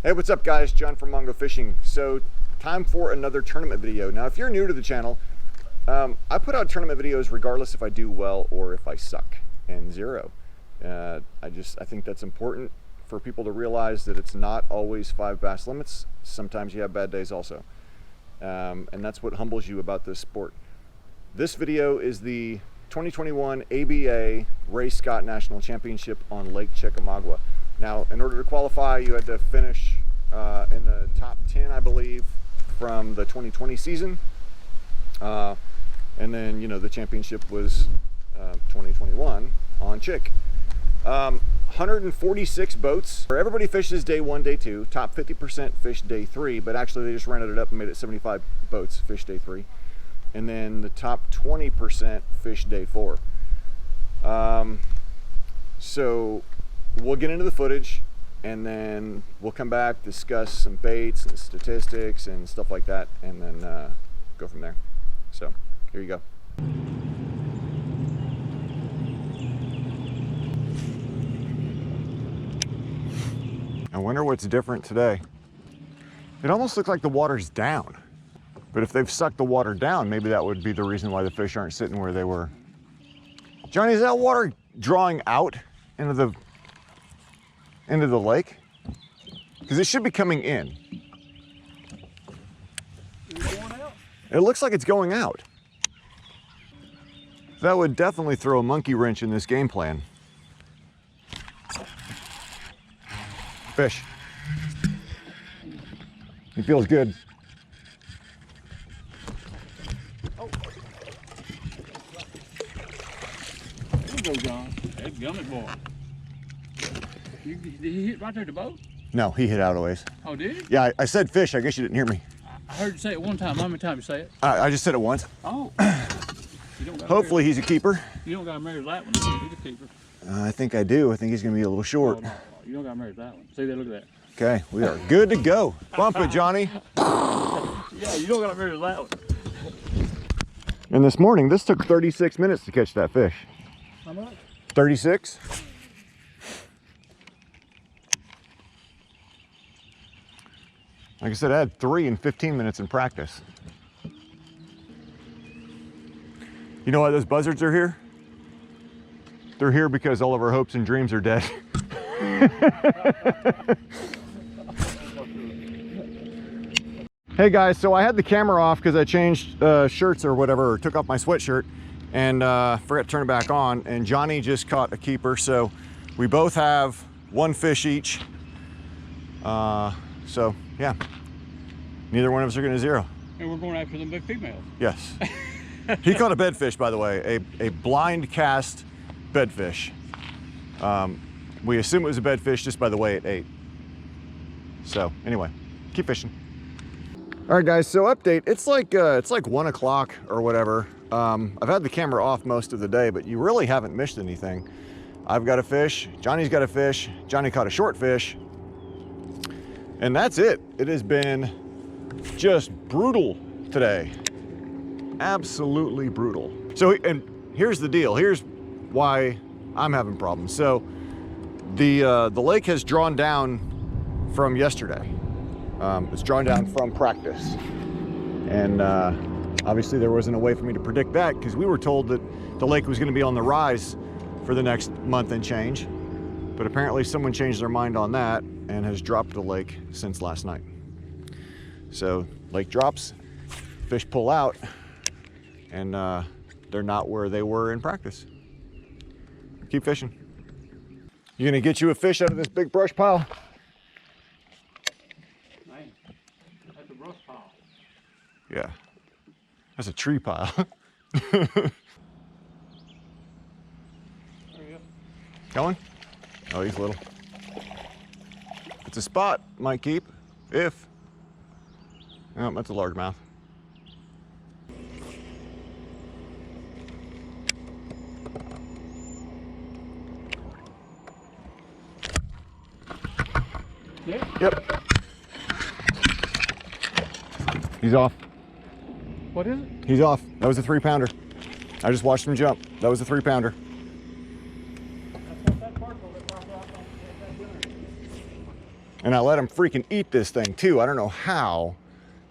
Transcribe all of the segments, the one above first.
Hey, what's up guys? John from Mongo Fishing. So time for another tournament video. Now if you're new to the channel, I put out tournament videos regardless if I do well or if I suck and zero. I think that's important for people to realize that it's not always 5 bass limits. Sometimes you have bad days also. And that's what humbles you about this sport. This video is the 2021 ABA Ray Scott National Championship on Lake Chickamauga. Now, in order to qualify, you had to finish in the top 10, I believe, from the 2020 season. And then, you know, the championship was 2021 on Chick. 146 boats. Everybody fishes day 1, day 2. Top 50% fish day 3, but actually they just rounded it up and made it 75 boats fish day 3. And then the top 20% fish day 4. So we'll get into the footage and then we'll come back, discuss some baits and statistics and stuff like that, and then go from there. So here you go. I wonder what's different today. It almost looks like the water's down, but if they've sucked the water down, maybe that would be the reason why the fish aren't sitting where they were. Johnny, is that water drawing out into the lake? Because it should be coming in. Is it going out? It looks like it's going out. That would definitely throw a monkey wrench in this game plan. Fish. He feels good. Oh. There you go, John. That gummit boy. Did he hit right there at the boat? No, he hit out a ways. Oh, did he? Yeah, I said fish. I guess you didn't hear me. I heard you say it one time. How many times you say it? I just said it once. Oh. You don't Hopefully he's a keeper. You don't got to marry that one. He's a keeper. I think I do. I think he's going to be a little short. Oh, no. You don't got to marry that one. See there, look at that. Okay, we are good to go. Bump it, Johnny. Yeah, you don't got to marry that one. And this morning, this took 36 minutes to catch that fish. How much? 36. Like I said, I had 3 in 15 minutes in practice. You know why those buzzards are here? They're here because all of our hopes and dreams are dead. Hey guys, so I had the camera off because I changed shirts or whatever, or took off my sweatshirt and forgot to turn it back on, and Johnny just caught a keeper, so we both have 1 fish each. So yeah, neither one of us are gonna zero. And we're going after them big females. Yes. He caught a bedfish, by the way, a blind cast bedfish. We assume it was a bedfish just by the way it ate. So anyway, keep fishing. All right, guys. So update. It's like 1 o'clock or whatever. I've had the camera off most of the day, but you really haven't missed anything. I've got a fish. Johnny's got a fish. Johnny caught a short fish, and that's it. It has been just brutal today. Absolutely brutal. So, and here's the deal. Here's why I'm having problems. So the lake has drawn down from yesterday. It's drawn down from practice, and obviously there wasn't a way for me to predict that because we were told that the lake was going to be on the rise for the next month and change, but apparently someone changed their mind on that and has dropped the lake since last night. So lake drops, fish pull out, and they're not where they were in practice. Keep fishing. You gonna get you a fish out of this big brush pile? Man, that's a brush pile. Yeah, that's a tree pile. There you go. Going? Oh, he's little. It's a spot, might keep, if. Oh, that's a largemouth. Yeah. Yep. He's off. What is it? He's off. That was a 3-pounder. I just watched him jump. That was a 3-pounder. And I let him freaking eat this thing too. I don't know how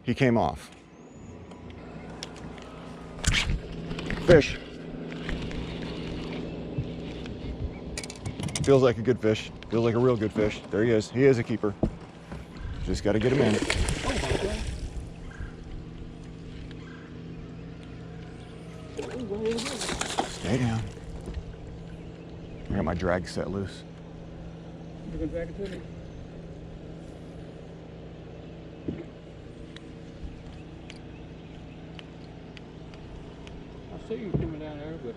he came off. Fish. Feels like a good fish. Feels like a real good fish. There he is. He is a keeper. Just got to get him in. Stay down. I got my drag set loose. You gonna drag it to me? I see you coming down there, but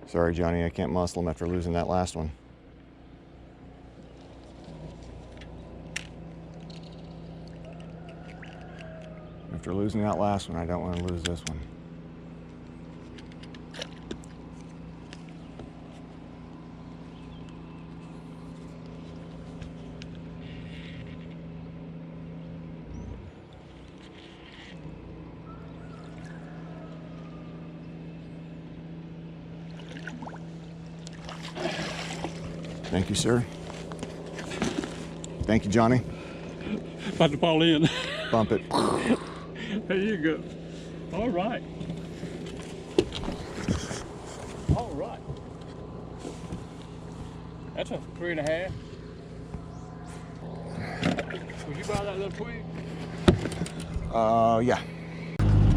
sorry, Johnny, I can't muscle him after losing that last one. After losing that last one, I don't want to lose this one. Thank you, sir. Thank you, Johnny. about to fall in. Bump it. There you go. All right. All right. That's a 3.5. Would you buy that little twig? Yeah.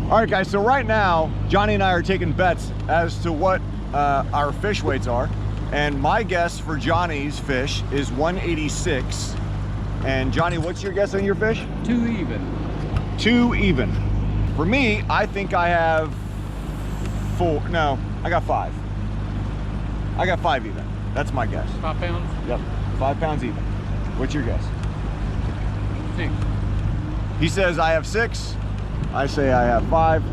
All right, guys, so right now, Johnny and I are taking bets as to what our fish weights are. And my guess for Johnny's fish is 186. And Johnny, what's your guess on your fish? 2 even. 2 even. For me, I think I have 4. No, I got 5. I got 5 even. That's my guess. 5 pounds? Yep, 5 pounds even. What's your guess? 6. He says I have 6. I say I have 5.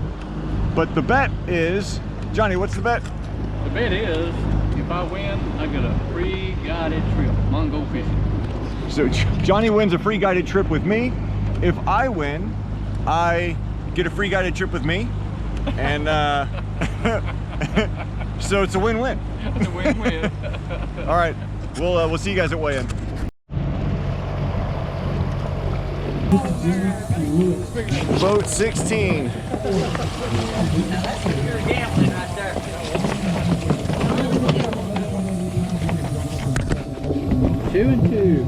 But the bet is, Johnny, what's the bet? The bet is, if I win, I get a free guided trip, Mungo fishing. So Johnny wins a free guided trip with me. If I win, I get a free guided trip with me. And so it's a win-win. It's a win-win. All right, we'll see you guys at weigh-in. Boat 16. Gambling right there. 2 and 2.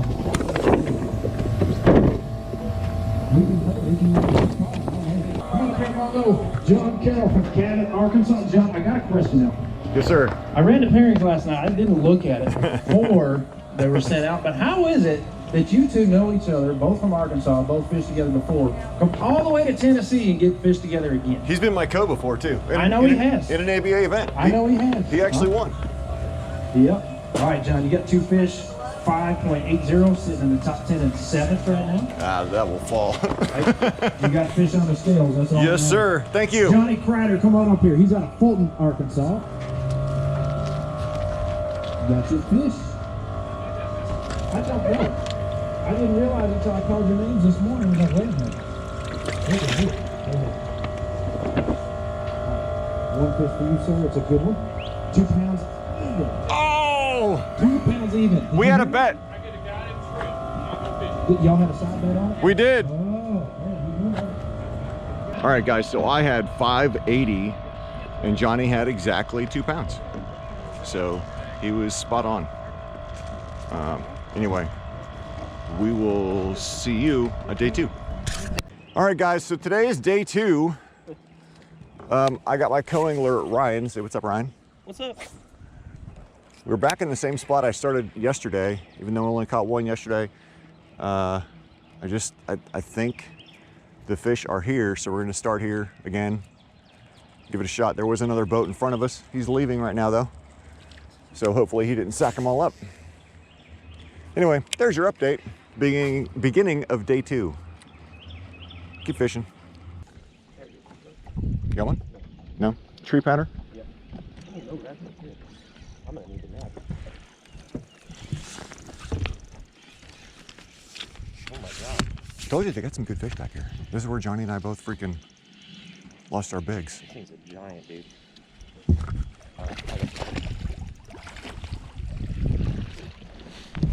John Carroll from Canada, Arkansas. John, I got a question now. Yes, sir. I ran the pairings last night. I didn't look at it before they were sent out, but how is it that you two know each other, both from Arkansas, both fished together before, come all the way to Tennessee and get fished together again? He's been my co before too. I know he has. In an ABA event. I know he has. He actually won. Yep. All right, John, you got 2 fish, 5.80, sitting in the top 10 and 7th right now. Ah, that will fall. You got fish on the scales, that's all. Yes, sir. Thank you. Johnny Crider, come on up here. He's out of Fulton, Arkansas. Got your fish. I don't know. I didn't realize until I called your names this morning. I was like, wait a minute. Wait a minute. One fish for you, sir. It's a good one. 2 pounds even. Oh! 2 pounds even. We had a bet. I get a guided trip, Mungo fishing. Y'all had a side bet on it? We did. Oh, all right. All right, guys, so I had 580 and Johnny had exactly 2 pounds. So he was spot on. Anyway, we will see you at day 2. All right, guys, so today is day 2. I got my co-angler Ryan. Say what's up, Ryan. What's up? We're back in the same spot I started yesterday, even though I only caught 1 yesterday. I think the fish are here, so we're gonna start here again, give it a shot. There was another boat in front of us. He's leaving right now though, so hopefully he didn't sack them all up. Anyway, there's your update, beginning of day 2. Keep fishing. You got one? No? Tree pattern? I'm gonna need a nap. Oh my god. Told you they got some good fish back here. This is where Johnny and I both freaking Lost our bigs. This thing's a giant, dude.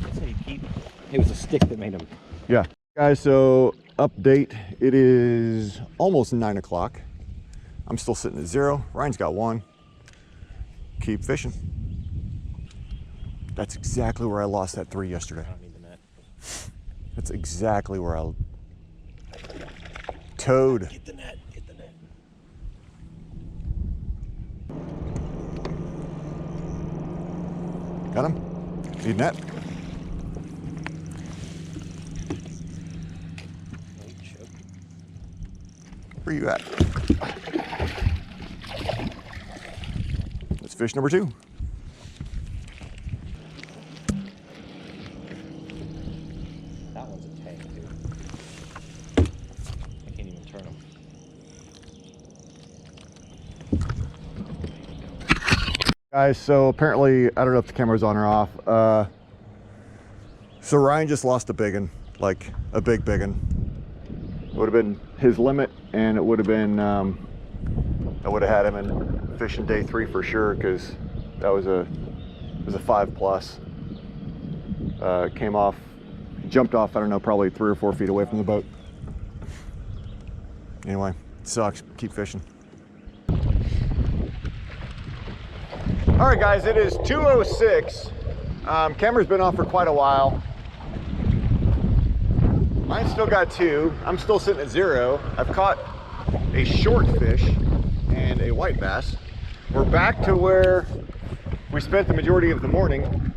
That's how you keep. It was a stick that made him. Yeah. Guys, so update. It is almost 9 o'clock. I'm still sitting at 0. Ryan's got 1. Keep fishing. That's exactly where I lost that 3 yesterday. I don't need the net. That's exactly where I towed. Get the net. Get the net. Got him? Need net? Oh, you choked. Where you at? That's fish number 2. That one's a tank, dude. I can't even turn him. Guys, so apparently, I don't know if the camera's on or off. So Ryan just lost a biggin, like a big biggin. It would have been his limit, and it would have been, I would have had him in fishing day 3 for sure, because that was it was a 5+. Came off, jumped off, I don't know, probably 3 or 4 feet away from the boat. Anyway, it sucks. Keep fishing. All right, guys, it is 2:06. Camera's been on for quite a while. Mine's still got 2. I'm still sitting at 0. I've caught a short fish and a white bass. We're back to where we spent the majority of the morning.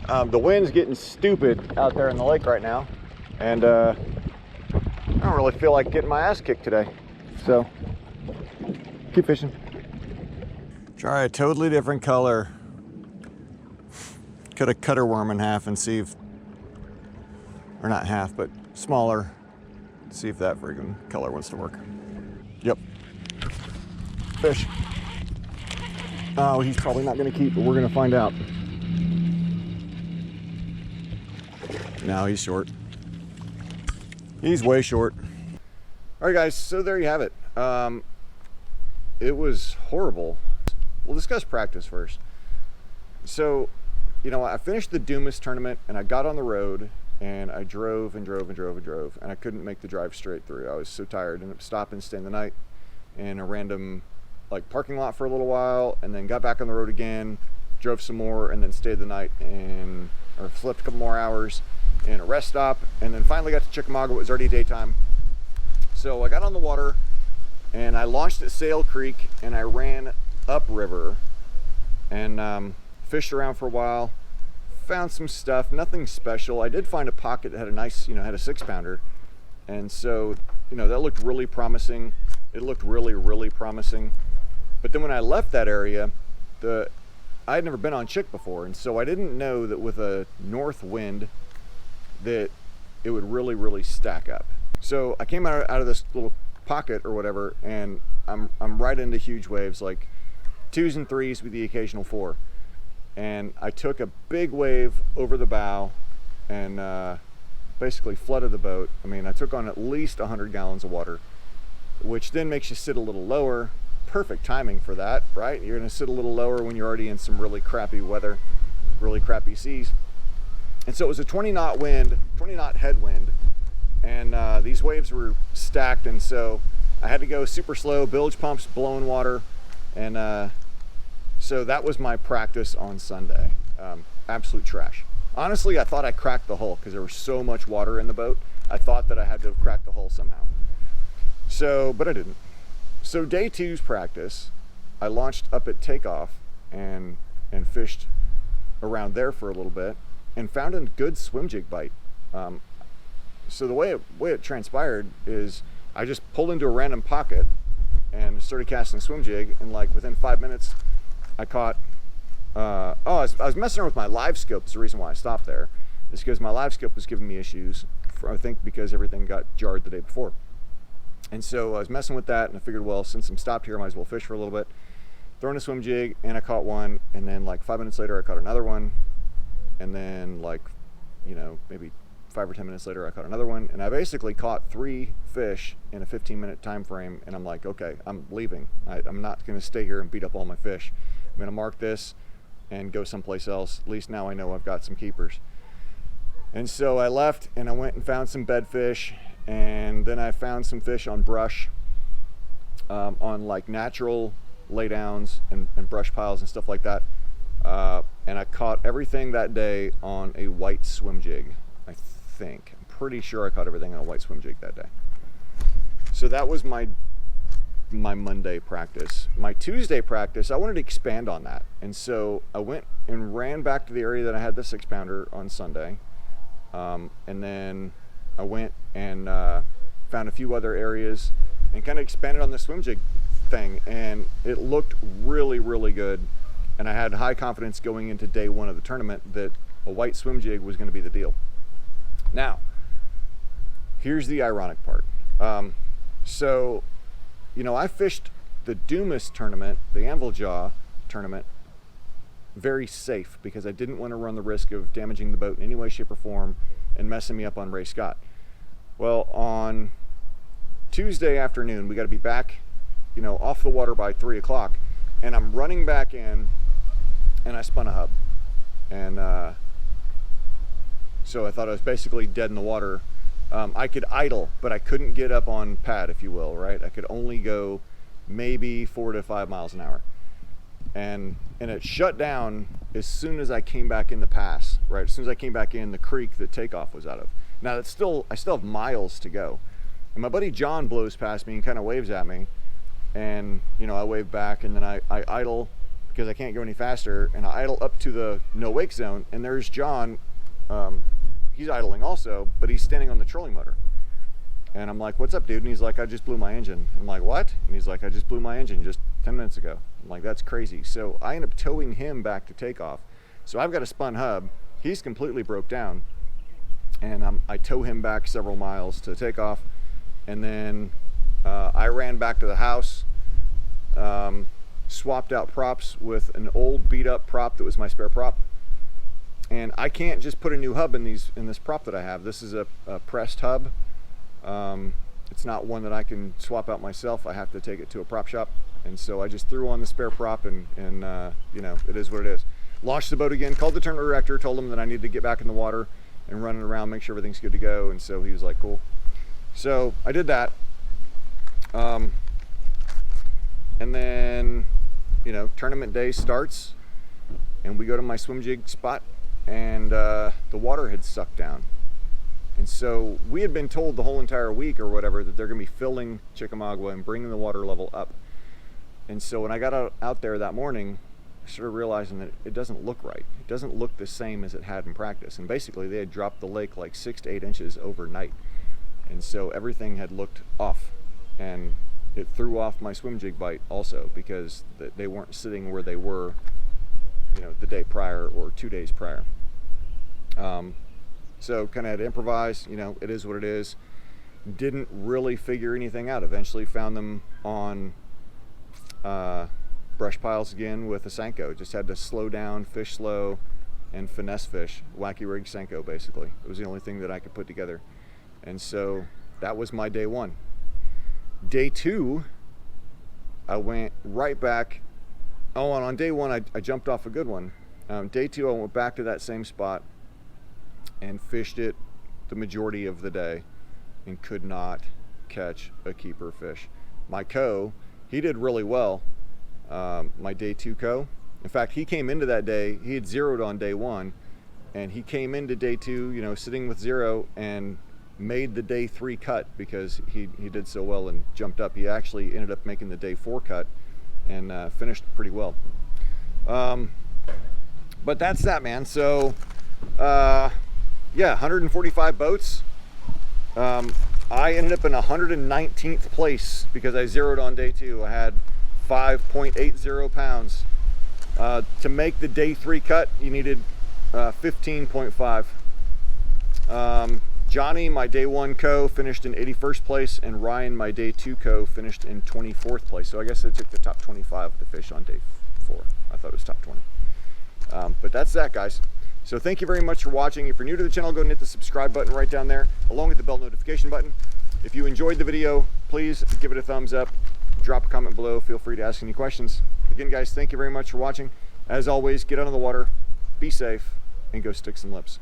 The wind's getting stupid out there in the lake right now, and I don't really feel like getting my ass kicked today. So, keep fishing. Try a totally different color. Cut a cutter worm in half and see if, or not half, but smaller. See if that friggin' color wants to work. Yep. Fish. Oh, he's probably not gonna keep, but we're gonna find out. No, he's short. He's way short. All right, guys, so there you have it. It was horrible. We'll discuss practice first. So, you know, I finished the Dumas tournament and I got on the road and I drove and drove and drove and drove, and I couldn't make the drive straight through. I was so tired. Ended up stopping, staying the night in a random like parking lot for a little while, and then got back on the road again, drove some more, and then stayed the night and or slept a couple more hours in a rest stop, and then finally got to Chickamauga. It was already daytime. So I got on the water and I launched at Sail Creek and I ran upriver and fished around for a while. Found some stuff, nothing special. I did find a pocket that had a nice, you know, had a 6-pounder. And so, you know, that looked really promising. It looked really, really promising. But then when I left that area, I had never been on Chick before. And so I didn't know that with a north wind that it would really, really stack up. So I came out of this little pocket or whatever, and I'm right into huge waves, like 2s and 3s with the occasional 4. And I took a big wave over the bow and basically flooded the boat. I mean, I took on at least 100 gallons of water, which then makes you sit a little lower. Perfect timing for that, right? You're gonna sit a little lower when you're already in some really crappy weather, really crappy seas. And so it was a 20-knot wind, 20-knot headwind, and these waves were stacked, and so I had to go super slow, bilge pumps blowing water, and so that was my practice on Sunday. Absolute trash. Honestly, I thought I cracked the hull because there was so much water in the boat. I thought that I had to have cracked the hull somehow. So, but I didn't. So day 2's practice, I launched up at takeoff and fished around there for a little bit and found a good swim jig bite. So the way it transpired is I just pulled into a random pocket and started casting swim jig, and like within 5 minutes, I caught, I was messing around with my live scope. It's the reason why I stopped there. It's because my live scope was giving me issues, I think because everything got jarred the day before. And so I was messing with that, and I figured, well, since I'm stopped here, I might as well fish for a little bit. Throwing a swim jig, and I caught one, and then like 5 minutes later, I caught another one. And then like, you know, maybe 5 or 10 minutes later, I caught another one, and I basically caught 3 fish in a 15-minute time frame. And I'm like, okay, I'm leaving. I'm not going to stay here and beat up all my fish. I'm going to mark this and go someplace else. At least now I know I've got some keepers. And so I left, and I went and found some bedfish, and then I found some fish on brush, on like natural laydowns and brush piles and stuff like that. And I caught everything that day on a white swim jig, I think. I'm pretty sure I caught everything on a white swim jig that day. So that was my Monday practice. My Tuesday practice, I wanted to expand on that. And so I went and ran back to the area that I had the 6-pounder on Sunday. And then I went and found a few other areas and kind of expanded on the swim jig thing. And it looked really, really good. And I had high confidence going into day 1 of the tournament that a white swim jig was going to be the deal. Now, here's the ironic part. So, you know, I fished the Dumas tournament, the Anvil Jaw tournament, very safe because I didn't want to run the risk of damaging the boat in any way, shape, or form and messing me up on Ray Scott. Well, on Tuesday afternoon, we got to be back, you know, off the water by 3 o'clock, and I'm running back in, and I spun a hub. And so I thought I was basically dead in the water. I could idle, but I couldn't get up on pad, if you will, right? I could only go maybe 4 to 5 miles an hour. And it shut down as soon as I came back in the pass, right? As soon as I came back in the creek that takeoff was out of. Now I still have miles to go. And my buddy John blows past me and kind of waves at me. And, you know, I wave back, and then I idle because I can't go any faster. And I idle up to the no wake zone, and there's John. He's idling also, but he's standing on the trolling motor. And I'm like, what's up, dude? And he's like, I just blew my engine. I'm like, what? And he's like, I just blew my engine just 10 minutes ago. I'm like, that's crazy. So I end up towing him back to takeoff. So I've got a spun hub. He's completely broke down. And I tow him back several miles to takeoff. And then I ran back to the house, swapped out props with an old beat up prop that was my spare prop. And I can't just put a new hub in this prop that I have. This is a pressed hub. It's not one that I can swap out myself. I have to take it to a prop shop. And so I just threw on the spare prop, and you know, it is what it is. Launched the boat again, called the tournament director, told him that I needed to get back in the water and run it around, make sure everything's good to go. And so he was like, cool. So I did that. And then, you know, tournament day starts, and we go to my swim jig spot, and the water had sucked down. And so we had been told the whole entire week or whatever that they're going to be filling Chickamauga and bringing the water level up. And so when I got out there that morning, I started realizing that it doesn't look right. It doesn't look the same as it had in practice. And basically they had dropped the lake like 6 to 8 inches overnight. And so everything had looked off. And it threw off my swim jig bite also, because they weren't sitting where they were, you know, the day prior or 2 days prior. So kind of had to improvise, you know, it is what it is. Didn't really figure anything out. Eventually found them on brush piles again with a Senko. Just had to slow down, fish slow, and finesse fish. Wacky rig Senko, basically. It was the only thing that I could put together. And so that was my day 1. Day 2, I went right back. Oh, and on day 1, I jumped off a good one. Day 2, I went back to that same spot and fished it the majority of the day and could not catch a keeper fish. My co, he did really well, my day 2 co. In fact, he came into that day, he had zeroed on day 1, and he came into day 2, you know, sitting with 0, and made the day 3 cut because he did so well and jumped up. He actually ended up making the day 4 cut and finished pretty well. But that's that, man. So yeah, 145 boats. I ended up in 119th place because I zeroed on day 2. I had 5.80 pounds. To make the day 3 cut, you needed 15.5. Johnny, my day 1 co, finished in 81st place, and Ryan, my day 2 co, finished in 24th place. So I guess I took the top 25 of the fish on day 4. I thought it was top 20. But that's that, guys. So thank you very much for watching. If you're new to the channel, go and hit the subscribe button right down there, along with the bell notification button. If you enjoyed the video, please give it a thumbs up, drop a comment below, feel free to ask any questions. Again, guys, thank you very much for watching. As always, get out of the water, be safe, and go stick some lips.